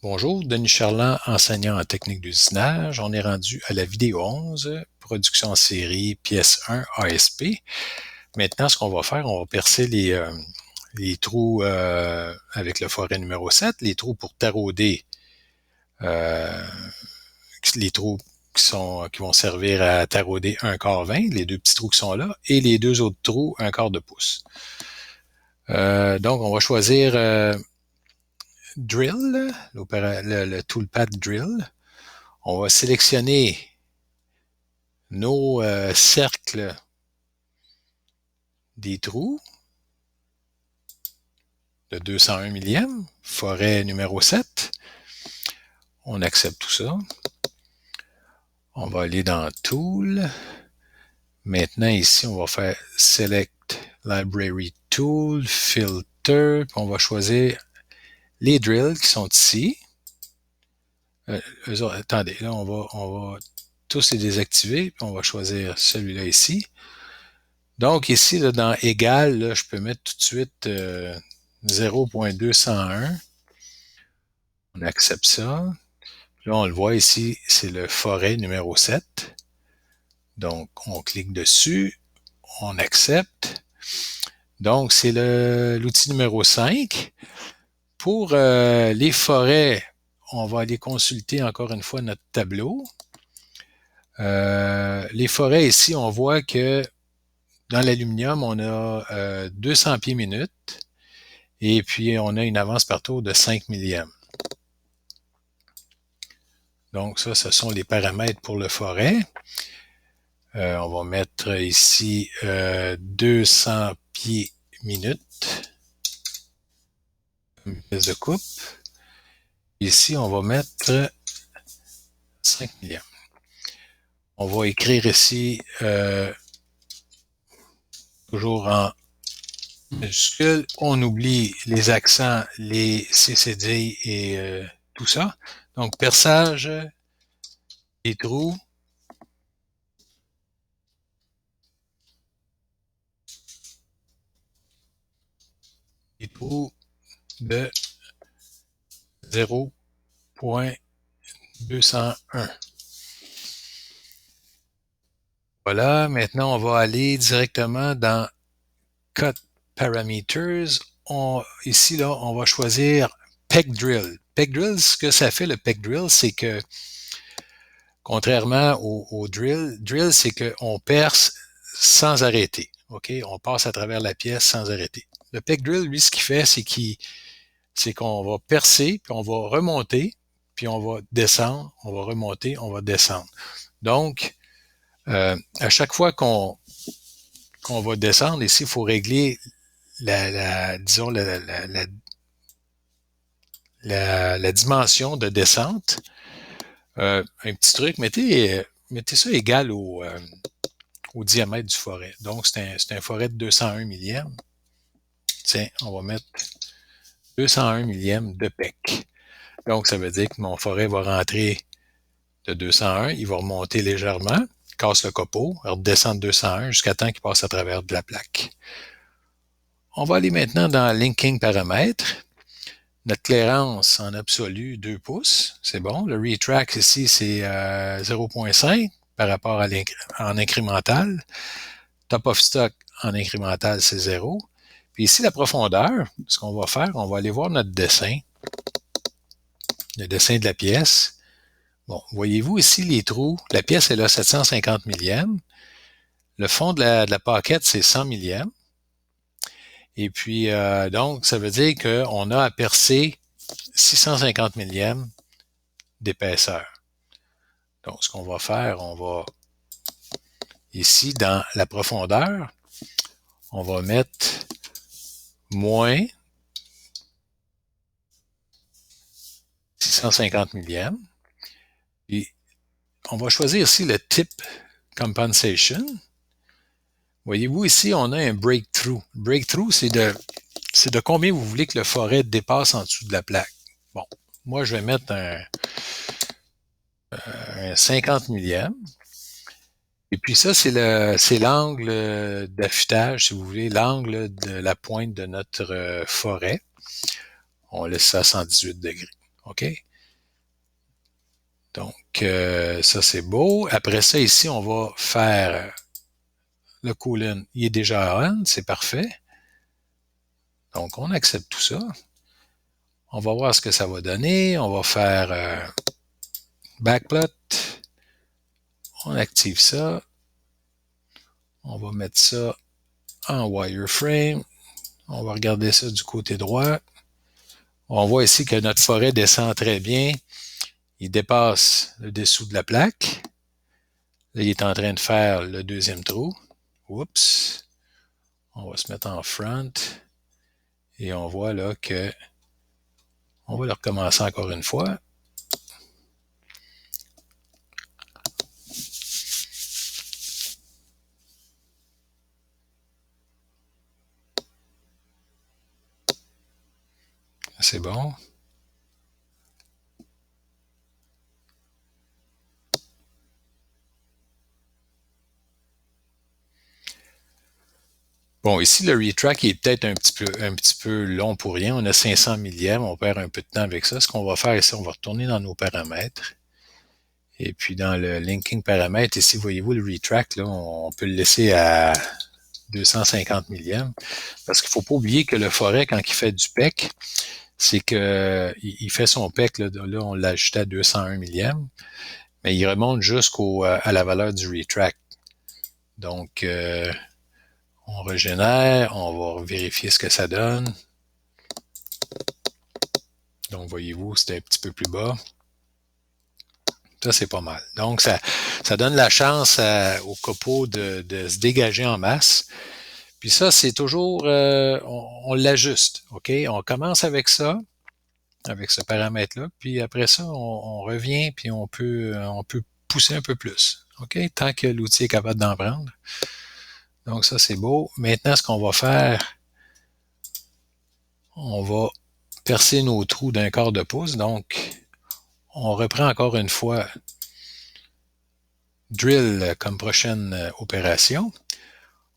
Bonjour, Denis Charland, enseignant en technique d'usinage. On est rendu à la vidéo 11, production en série, pièce 1, ASP. Maintenant, ce qu'on va faire, on va percer les trous avec le forêt numéro 7, les trous pour tarauder, euh, les trous qui vont servir à tarauder un quart 20, les deux petits trous qui sont là, et les deux autres trous, un quart de pouce. Donc, on va choisir Drill, le toolpath Drill. On va sélectionner nos cercles des trous de 201 millième, forêt numéro 7. On accepte tout ça. On va aller dans Tool. Maintenant, ici, on va faire Select Library Tool, Filter, puis on va choisir les drills qui sont ici. Attendez, là, on va tous les désactiver, puis on va choisir celui-là ici. Donc, ici, là, dans égal, là, je peux mettre tout de suite 0.201. On accepte ça. Là, on le voit ici, c'est le forêt numéro 7. Donc, on clique dessus, on accepte. Donc, c'est l'outil numéro 5. Pour les forêts, on va aller consulter encore une fois notre tableau. Les forêts ici, on voit que dans l'aluminium, on a 200 pieds minutes et puis on a une avance par tour de 5 millièmes. Donc ça, ce sont les paramètres pour le forêt. On va mettre ici 200 pieds minutes, une pièce de coupe. Ici, on va mettre 5 millièmes. On va écrire ici toujours en majuscule. On oublie les accents, les CCD et tout ça. Donc, perçage des trous. Les trous de 0.201. Voilà, maintenant on va aller directement dans Cut Parameters. Ici, là, on va choisir Peg Drill. Peg Drill, ce que ça fait, le Peg Drill, c'est que, contrairement au drill, c'est qu'on perce sans arrêter. OK? On passe à travers la pièce sans arrêter. Le Peg Drill, lui, ce qu'il fait, c'est qu'on va percer, puis on va remonter, puis on va descendre, on va remonter, on va descendre. Donc, à chaque fois qu'on va descendre, ici, il faut régler disons, la dimension de descente. Un petit truc, mettez ça égal au diamètre du forêt. Donc, c'est un forêt de 201 millièmes. Tiens, on va mettre 201 millièmes de PEC. Donc, ça veut dire que mon forêt va rentrer de 201, il va remonter légèrement, casse le copeau, redescend de 201 jusqu'à temps qu'il passe à travers de la plaque. On va aller maintenant dans Linking Paramètres. Notre clairance en absolu, 2 pouces, c'est bon. Le retract ici, c'est 0.5 par rapport en incrémental. Top of stock en incrémental, c'est 0. Puis ici, la profondeur, ce qu'on va faire, on va aller voir notre dessin, le dessin de la pièce. Bon, voyez-vous ici les trous, la pièce est là 750 millièmes. Le fond de la paquette, c'est 100 millièmes. Et puis, donc, ça veut dire qu'on a à percer 650 millièmes d'épaisseur. Donc, ce qu'on va faire, on va, ici, dans la profondeur, on va mettre moins 650 millièmes. Puis, on va choisir ici le type compensation. Voyez-vous, ici, on a un breakthrough. Breakthrough, c'est de combien vous voulez que le forêt dépasse en dessous de la plaque. Bon, moi, je vais mettre un 50 millièmes. Et puis ça, c'est l'angle d'affûtage, si vous voulez, l'angle de la pointe de notre forêt. On laisse ça à 118 degrés. OK? Donc, ça, c'est beau. Après ça, ici, on va faire le coolant. Il est déjà on, c'est parfait. Donc, on accepte tout ça. On va voir ce que ça va donner. On va faire backplot. On active ça. On va mettre ça en wireframe. On va regarder ça du côté droit. On voit ici que notre forêt descend très bien. Il dépasse le dessous de la plaque. Là, il est en train de faire le deuxième trou. Oups. On va se mettre en front. Et on voit là que on va le recommencer encore une fois. C'est bon. Bon, ici, le retrack est peut-être un petit peu long pour rien. On a 500 millièmes, on perd un peu de temps avec ça. Ce qu'on va faire ici, on va retourner dans nos paramètres. Et puis, dans le linking paramètre, ici, voyez-vous, le retrack, là, on peut le laisser à 250 millièmes. Parce qu'il ne faut pas oublier que le forêt, quand il fait du PEC, c'est que il fait son PEC, là on l'a ajusté à 201 millièmes, mais il remonte jusqu'au à la valeur du retract. Donc, on régénère, on va vérifier ce que ça donne. Donc, voyez-vous, c'était un petit peu plus bas. Ça, c'est pas mal. Donc, ça donne la chance au copeaux de se dégager en masse. Puis ça, c'est toujours, on l'ajuste, OK? On commence avec ça, avec ce paramètre-là, puis après ça, on revient, puis on peut pousser un peu plus, OK? Tant que l'outil est capable d'en prendre. Donc ça, c'est beau. Maintenant, ce qu'on va faire, on va percer nos trous d'un quart de pouce. Donc, on reprend encore une fois Drill comme prochaine opération.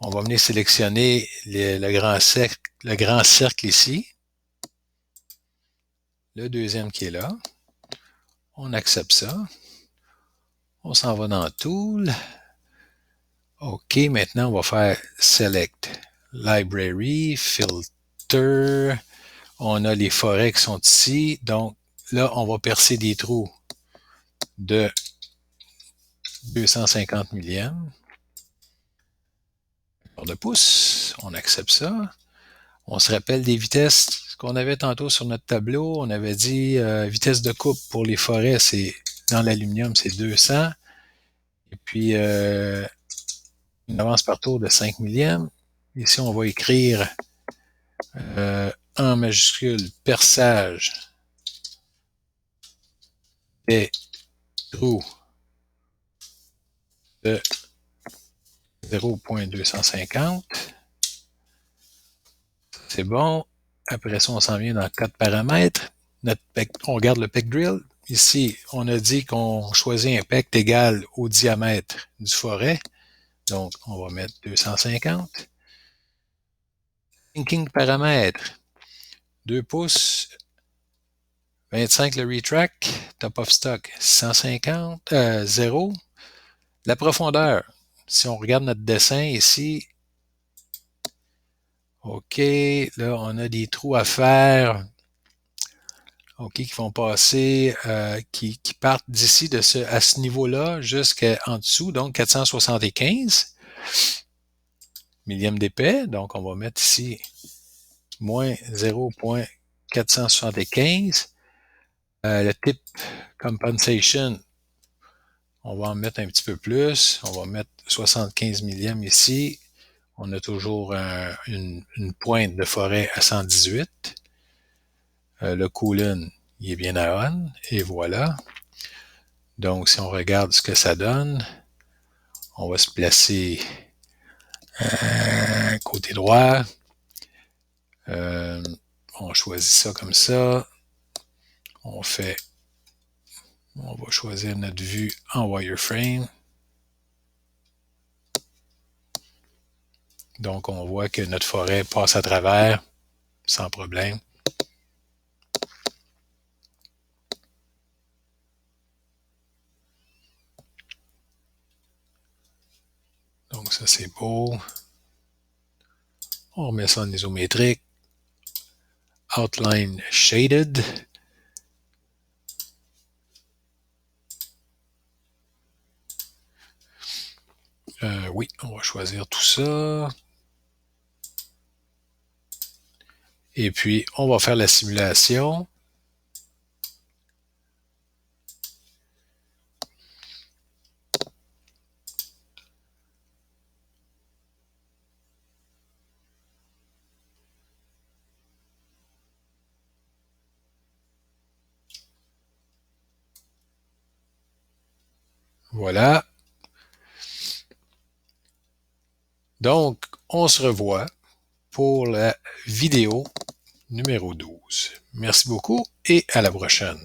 On va venir sélectionner le grand cercle ici. Le deuxième qui est là. On accepte ça. On s'en va dans Tool. OK, maintenant, on va faire Select Library, Filter. On a les forêts qui sont ici. Donc, là, on va percer des trous de 250 millièmes. De pouce, on accepte ça. On se rappelle des vitesses qu'on avait tantôt sur notre tableau. On avait dit vitesse de coupe pour les forêts, c'est dans l'aluminium, c'est 200. Et puis, une avance par tour de 5 millièmes. Ici, on va écrire en majuscule perçage des trous de 0.250. C'est bon. Après ça, on s'en vient dans code paramètres. On regarde le PEC drill. Ici, on a dit qu'on choisit un PEC égal au diamètre du forêt. Donc, on va mettre 250. Linking paramètres. 2 pouces. 25 le retract. Top of stock 150. 0. La profondeur. Si on regarde notre dessin ici, OK, là, on a des trous à faire. OK, qui vont passer, qui partent d'ici à ce niveau-là jusqu'en dessous, donc 475 millièmes d'épais. Donc, on va mettre ici moins 0.475. Le type compensation, on va en mettre un petit peu plus. On va mettre 75 millièmes ici. On a toujours une pointe de forêt à 118. Le coolant, il est bien à on. Et voilà. Donc, si on regarde ce que ça donne, on va se placer côté droit. On choisit ça comme ça. On va choisir notre vue en wireframe. Donc, on voit que notre forêt passe à travers sans problème. ça c'est beau. On remet ça en isométrique. Outline shaded. Oui, on va choisir tout ça. Et puis, on va faire la simulation. Voilà. Donc, on se revoit pour la vidéo numéro 12. Merci beaucoup et à la prochaine.